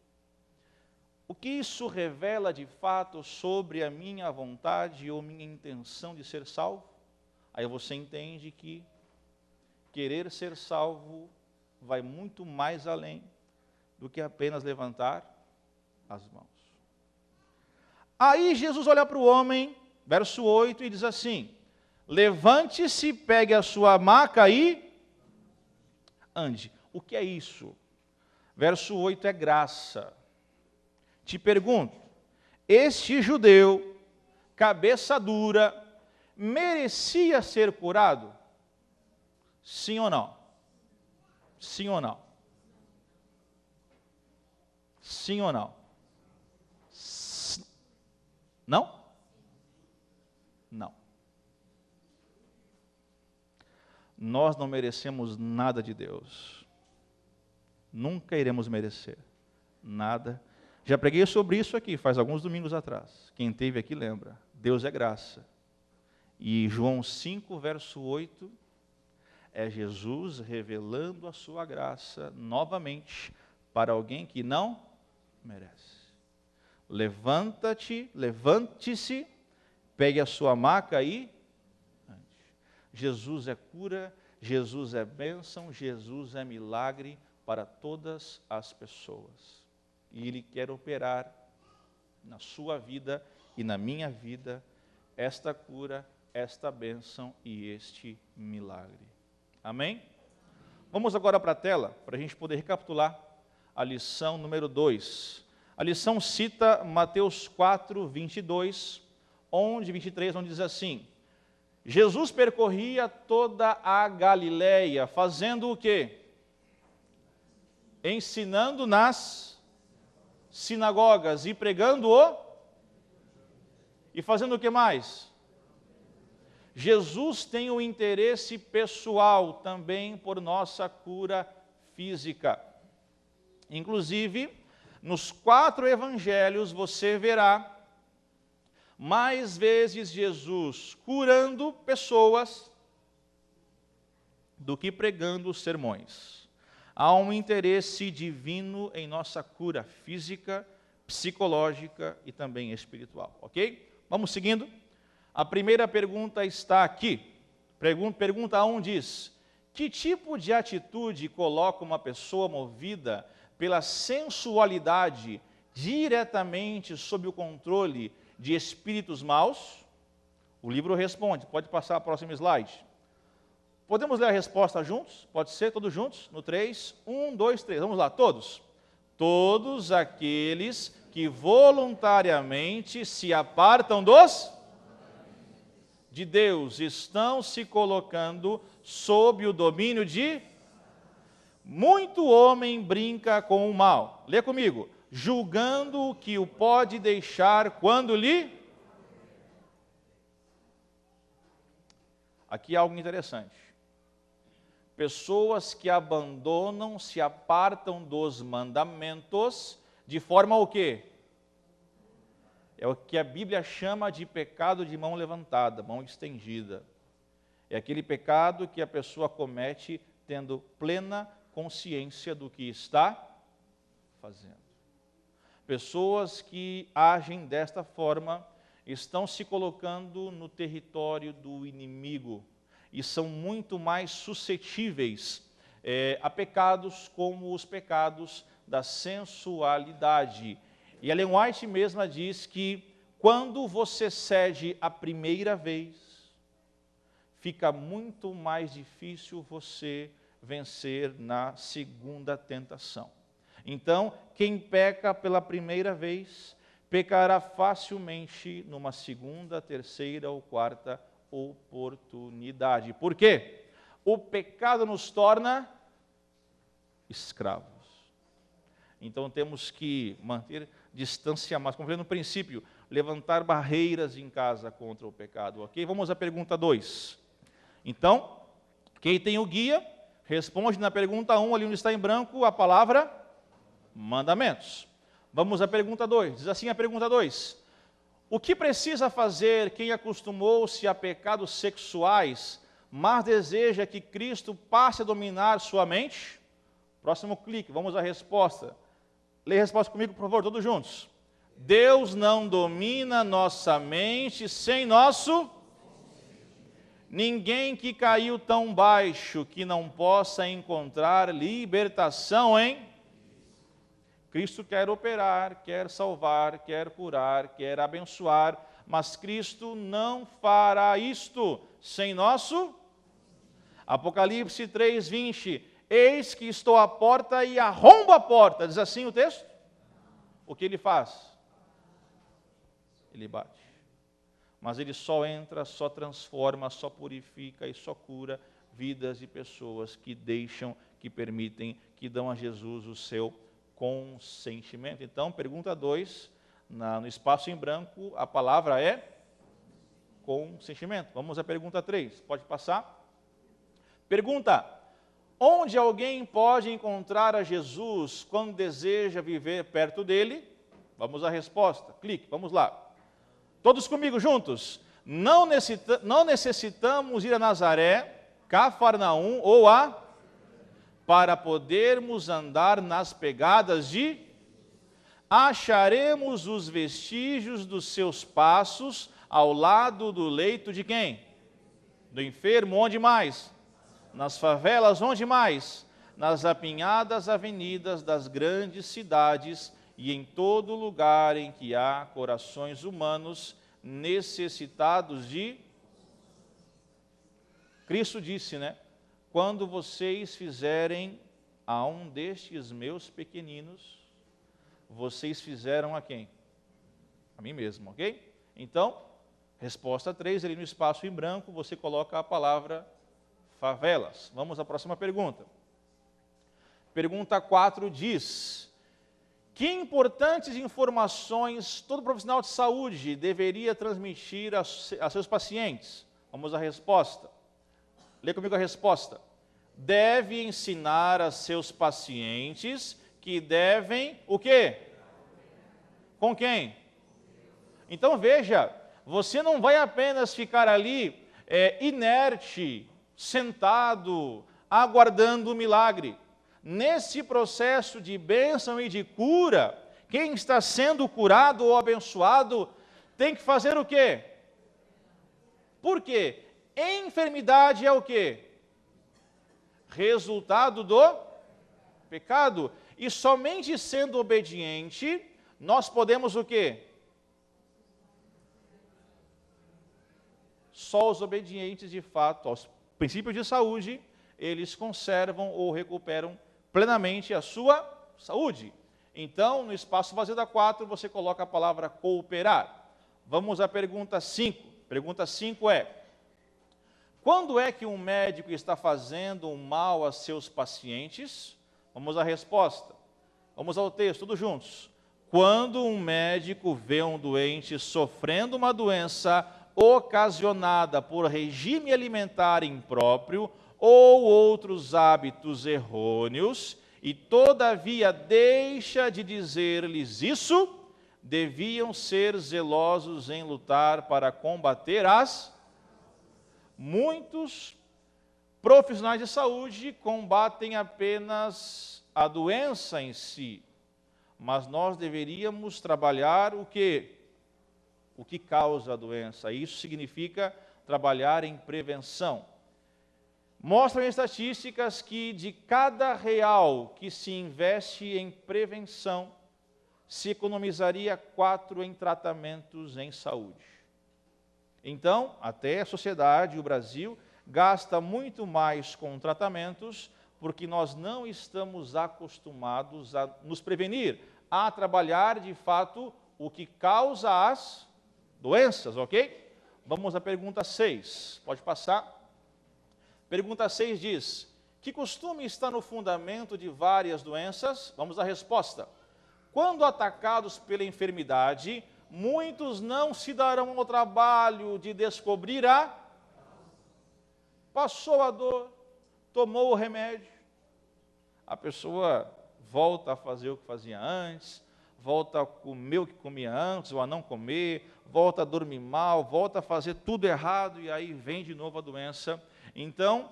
O que isso revela de fato sobre a minha vontade ou minha intenção de ser salvo? Aí você entende que querer ser salvo vai muito mais além do que apenas levantar as mãos. Aí Jesus olha para o homem, verso 8, e diz assim: levante-se, pegue a sua maca e ande. O que é isso? Verso 8 é graça. Te pergunto, este judeu, cabeça dura, merecia ser curado? Sim ou não? Sim ou não? Sim ou não? Não? Não. Nós não merecemos nada de Deus. Nunca iremos merecer nada. Já preguei sobre isso aqui, faz alguns domingos atrás. Quem esteve aqui lembra. Deus é graça. E João 5, verso 8, é Jesus revelando a sua graça novamente para alguém que não merece. Levante-se, pegue a sua maca e ande. Jesus é cura, Jesus é bênção, Jesus é milagre para todas as pessoas. E Ele quer operar na sua vida e na minha vida esta cura, esta bênção e este milagre. Amém? Vamos agora para a tela, para a gente poder recapitular a lição número 2. A lição cita Mateus 4, 23, onde diz assim: Jesus percorria toda a Galileia, fazendo o quê? Ensinando nas sinagogas e pregando e fazendo o que mais? Jesus tem um interesse pessoal também por nossa cura física. Inclusive, nos 4 evangelhos você verá mais vezes Jesus curando pessoas do que pregando sermões. Há um interesse divino em nossa cura física, psicológica e também espiritual, ok? Vamos seguindo. A primeira pergunta está aqui. Pergunta 1 diz: que tipo de atitude coloca uma pessoa movida pela sensualidade diretamente sob o controle de espíritos maus? O livro responde. Pode passar a próxima slide. Podemos ler a resposta juntos? Pode ser, todos juntos? No 3, 1, 2, 3. Vamos lá, todos. Todos aqueles que voluntariamente se apartam de Deus estão se colocando sob o domínio de... Muito homem brinca com o mal. Lê comigo. Julgando o que o pode deixar quando lhe... Aqui há algo interessante. Pessoas que abandonam, se apartam dos mandamentos, de forma o quê? É o que a Bíblia chama de pecado de mão levantada, mão estendida. É aquele pecado que a pessoa comete tendo plena consciência do que está fazendo. Pessoas que agem desta forma estão se colocando no território do inimigo e são muito mais suscetíveis a pecados como os pecados da sensualidade. E Ellen White mesma diz que quando você cede a primeira vez, fica muito mais difícil você vencer na segunda tentação. Então, quem peca pela primeira vez, pecará facilmente numa segunda, terceira ou quarta oportunidade. Por quê? O pecado nos torna escravos. Então temos que manter distância, mas como falei no princípio, levantar barreiras em casa contra o pecado, ok? Vamos à pergunta 2. Então, quem tem o guia, responde na pergunta 1, ali onde está em branco, a palavra mandamentos. Vamos à pergunta 2. Diz assim a pergunta 2. O que precisa fazer quem acostumou-se a pecados sexuais, mas deseja que Cristo passe a dominar sua mente? Próximo clique, vamos à resposta. Leia a resposta comigo, por favor, todos juntos. Deus não domina nossa mente sem nosso... Ninguém que caiu tão baixo que não possa encontrar libertação em... Cristo quer operar, quer salvar, quer curar, quer abençoar, mas Cristo não fará isto sem nosso... Apocalipse 3:20, eis que estou à porta e arrombo a porta. Diz assim o texto? O que ele faz? Ele bate. Mas ele só entra, só transforma, só purifica e só cura vidas de pessoas que deixam, que permitem, que dão a Jesus o seu consentimento. Então, pergunta 2, no espaço em branco, a palavra é consentimento. Vamos à pergunta 3, pode passar? Pergunta: onde alguém pode encontrar a Jesus quando deseja viver perto dele? Vamos à resposta, clique, vamos lá. Todos comigo juntos. Não necessitamos ir a Nazaré, Cafarnaum ou para podermos andar nas pegadas de... Acharemos os vestígios dos seus passos ao lado do leito de quem? Do enfermo, onde mais? Nas favelas, onde mais? Nas apinhadas avenidas das grandes cidades e em todo lugar em que há corações humanos necessitados de... Cristo disse, né? Quando vocês fizerem a um destes meus pequeninos, vocês fizeram a quem? A mim mesmo, ok? Então, resposta 3, ali no espaço em branco, você coloca a palavra favelas. Vamos à próxima pergunta. Pergunta 4 diz: que importantes informações todo profissional de saúde deveria transmitir a seus pacientes? Vamos à resposta. Lê comigo a resposta. Deve ensinar a seus pacientes que devem o quê? Com quem? Então veja, você não vai apenas ficar ali inerte, sentado, aguardando o milagre. Nesse processo de bênção e de cura, quem está sendo curado ou abençoado tem que fazer o quê? Por quê? Enfermidade é o quê? Resultado do pecado. E somente sendo obediente, nós podemos o quê? Só os obedientes, de fato, aos princípios de saúde, eles conservam ou recuperam plenamente a sua saúde. Então, no espaço vazio da 4, você coloca a palavra cooperar. Vamos à pergunta 5. Pergunta 5 é: quando é que um médico está fazendo um mal a seus pacientes? Vamos à resposta. Vamos ao texto, todos juntos. Quando um médico vê um doente sofrendo uma doença ocasionada por regime alimentar impróprio ou outros hábitos errôneos, e todavia deixa de dizer-lhes isso, deviam ser zelosos em lutar para combater as... Muitos profissionais de saúde combatem apenas a doença em si, mas nós deveríamos trabalhar o quê? O que causa a doença. Isso significa trabalhar em prevenção. Mostram estatísticas que de cada real que se investe em prevenção, se economizaria 4 em tratamentos em saúde. Então, até a sociedade, o Brasil, gasta muito mais com tratamentos, porque nós não estamos acostumados a nos prevenir, a trabalhar de fato o que causa as doenças, ok? Vamos à pergunta 6, pode passar. Pergunta 6 diz: que costume está no fundamento de várias doenças? Vamos à resposta. Quando atacados pela enfermidade, muitos não se darão ao trabalho de descobrir passou a dor, tomou o remédio, a pessoa volta a fazer o que fazia antes, volta a comer o que comia antes, ou a não comer, volta a dormir mal, volta a fazer tudo errado, e aí vem de novo a doença. Então,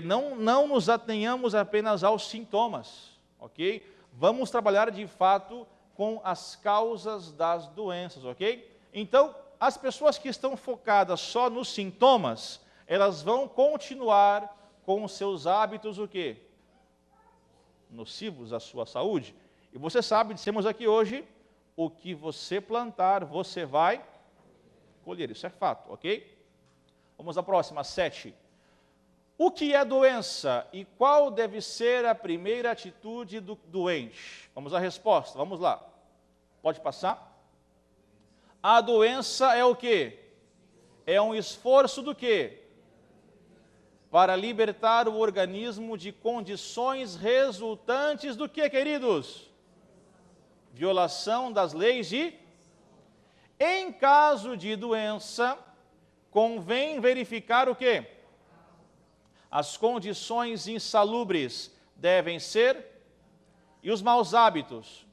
não nos atenhamos apenas aos sintomas, ok? Vamos trabalhar de fato com as causas das doenças, ok? Então, as pessoas que estão focadas só nos sintomas, elas vão continuar com os seus hábitos, o quê? Nocivos à sua saúde. E você sabe, dissemos aqui hoje, o que você plantar, você vai colher. Isso é fato, ok? Vamos à próxima, 7. O que é doença e qual deve ser a primeira atitude do doente? Vamos à resposta, vamos lá. Pode passar? A doença é o quê? É um esforço do quê? Para libertar o organismo de condições resultantes do quê, queridos? Violação das leis de... Em caso de doença, convém verificar o quê? As condições insalubres devem ser... E os maus hábitos?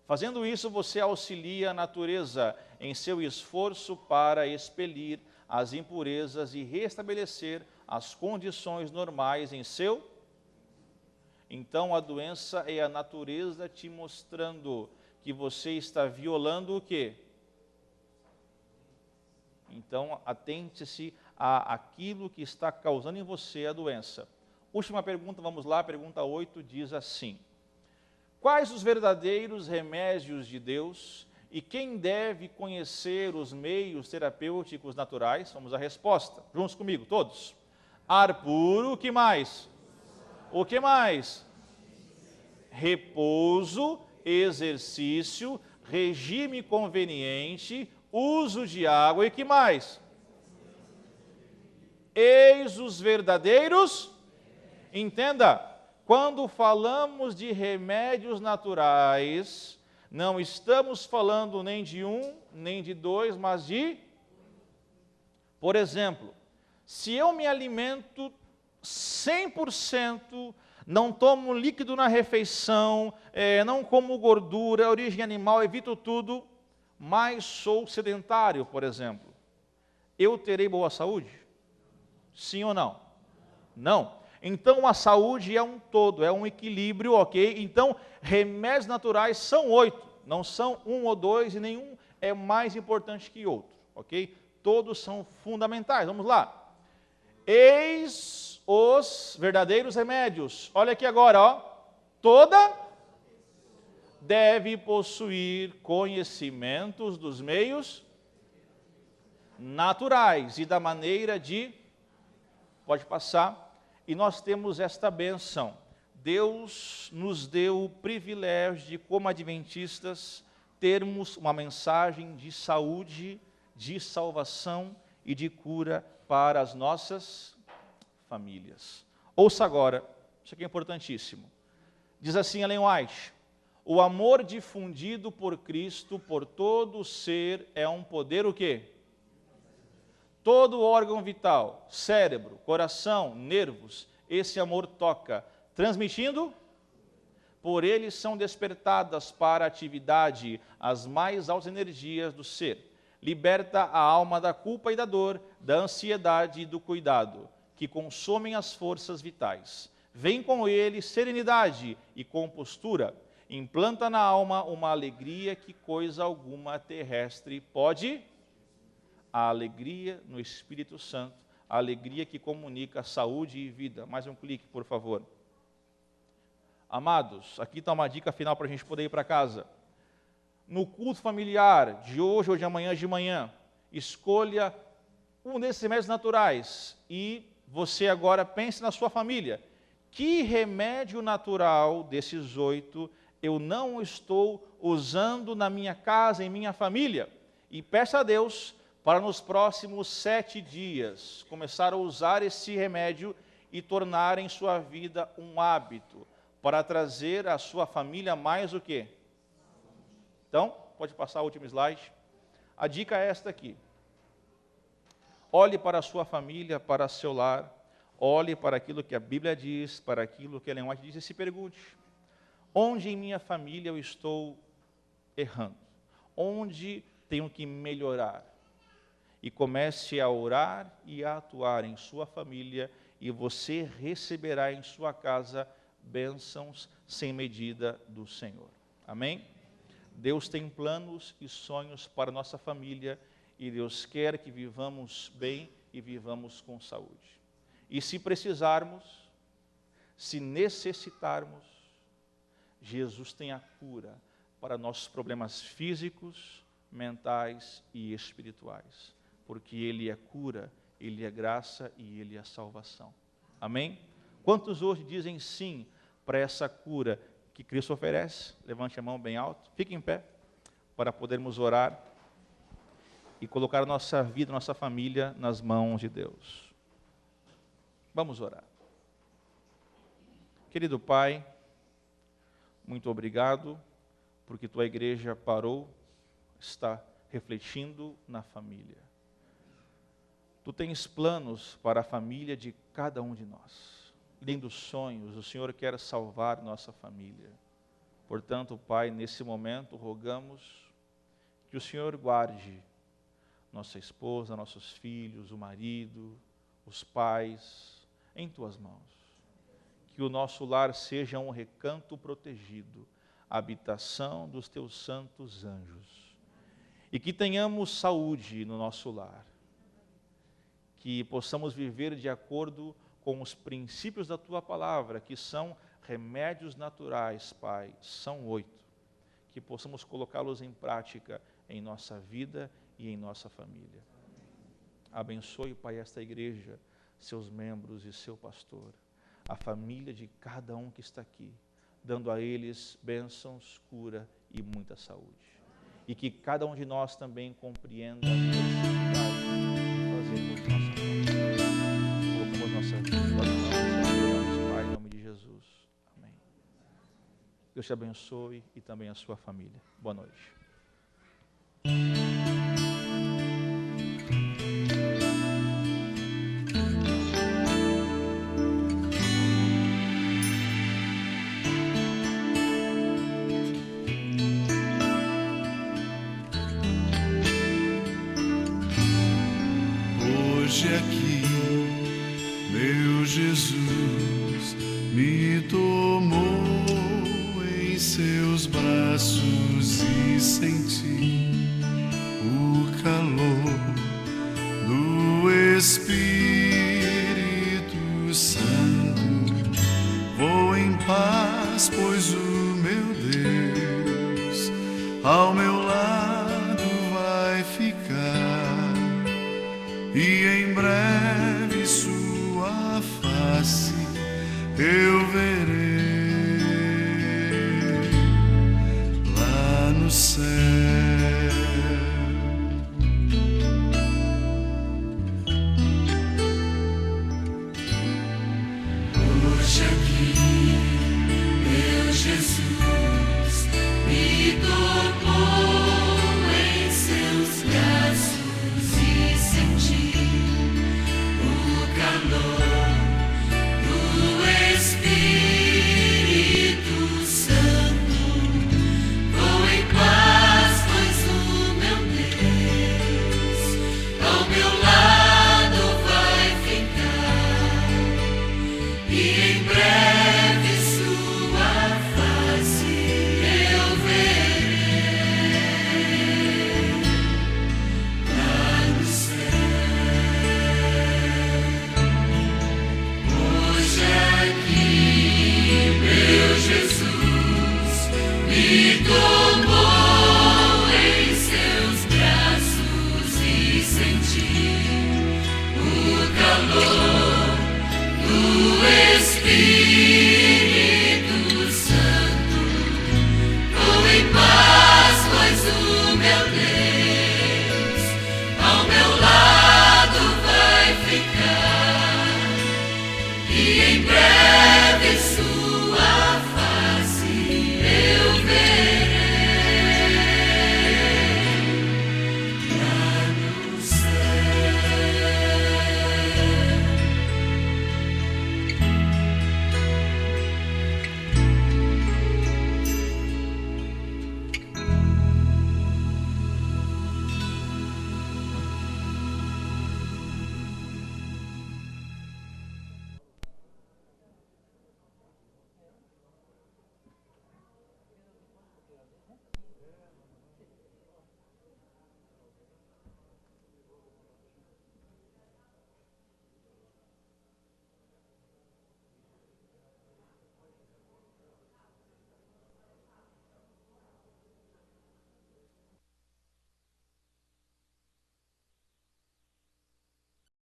Fazendo isso, você auxilia a natureza em seu esforço para expelir as impurezas e restabelecer as condições normais em seu Então a doença é a natureza te mostrando que você está violando o quê? Então atente-se àquilo que está causando em você a doença. Última pergunta, vamos lá, pergunta 8 diz assim: quais os verdadeiros remédios de Deus e quem deve conhecer os meios terapêuticos naturais? Vamos à resposta, juntos comigo, todos. Ar puro, o que mais? O que mais? Repouso, exercício, regime conveniente, uso de água e que mais? Eis os verdadeiros. Entenda, quando falamos de remédios naturais, não estamos falando nem de um, nem de dois, mas de... Por exemplo, se eu me alimento 100%, não tomo líquido na refeição, não como gordura, origem animal, evito tudo, mas sou sedentário, por exemplo, eu terei boa saúde? Sim ou não? Não. Então a saúde é um todo, é um equilíbrio, ok? Então remédios naturais são 8, não são 1 ou 2 e nenhum é mais importante que outro, ok? Todos são fundamentais, vamos lá. Eis os verdadeiros remédios. Olha aqui agora, ó. Toda deve possuir conhecimentos dos meios naturais e da maneira de... Pode passar. E nós temos esta bênção. Deus nos deu o privilégio de, como adventistas, termos uma mensagem de saúde, de salvação e de cura para as nossas famílias. Ouça agora, isso aqui é importantíssimo. Diz assim Ellen White: o amor difundido por Cristo por todo o ser é um poder o quê? Todo órgão vital, cérebro, coração, nervos, esse amor toca, transmitindo, por eles são despertadas para a atividade as mais altas energias do ser. Liberta a alma da culpa e da dor, da ansiedade e do cuidado, que consomem as forças vitais. Vem com ele serenidade e compostura, implanta na alma uma alegria que coisa alguma terrestre pode... A alegria no Espírito Santo, a alegria que comunica saúde e vida. Mais um clique, por favor. Amados, aqui está uma dica final para a gente poder ir para casa. No culto familiar de hoje ou de amanhã, escolha um desses remédios naturais e você agora pense na sua família. Que remédio natural desses 8 eu não estou usando na minha casa, em minha família? E peça a Deus para nos próximos 7 dias começar a usar esse remédio e tornar em sua vida um hábito, para trazer a sua família mais o quê? Então, pode passar o último slide. A dica é esta aqui. Olhe para a sua família, para seu lar, olhe para aquilo que a Bíblia diz, para aquilo que Ellen White diz e se pergunte: onde em minha família eu estou errando? Onde tenho que melhorar? E comece a orar e a atuar em sua família, e você receberá em sua casa bênçãos sem medida do Senhor. Amém? Deus tem planos e sonhos para a nossa família, e Deus quer que vivamos bem e vivamos com saúde. E se precisarmos, se necessitarmos, Jesus tem a cura para nossos problemas físicos, mentais e espirituais. Porque Ele é cura, Ele é graça e Ele é salvação. Amém? Quantos hoje dizem sim para essa cura que Cristo oferece? Levante a mão bem alto, fique em pé, para podermos orar e colocar a nossa vida, nossa família nas mãos de Deus. Vamos orar. Querido Pai, muito obrigado, porque Tua igreja parou, está refletindo na família. Tu tens planos para a família de cada um de nós. Lindos sonhos, o Senhor quer salvar nossa família. Portanto, Pai, nesse momento, rogamos que o Senhor guarde nossa esposa, nossos filhos, o marido, os pais, em Tuas mãos. que o nosso lar seja um recanto protegido, habitação dos teus santos anjos. E que tenhamos saúde no nosso lar, que possamos viver de acordo com os princípios da tua palavra, que são remédios naturais, Pai, são 8, que possamos colocá-los em prática em nossa vida e em nossa família. Abençoe, Pai, esta igreja, seus membros e seu pastor, a família de cada um que está aqui, dando a eles bênçãos, cura e muita saúde. E que cada um de nós também compreenda a necessidade de fazermos nossa parte. Colocamos nossa vida em Pai, em nome de Jesus. Amém. Deus te abençoe e também a sua família. Boa noite. Hoje aqui, meu Jesus me tomou em seus braços e senti o calor do Espírito Santo. Vou em paz, pois o meu Deus ao meu lado vai ficar. E em breve sua face eu verei.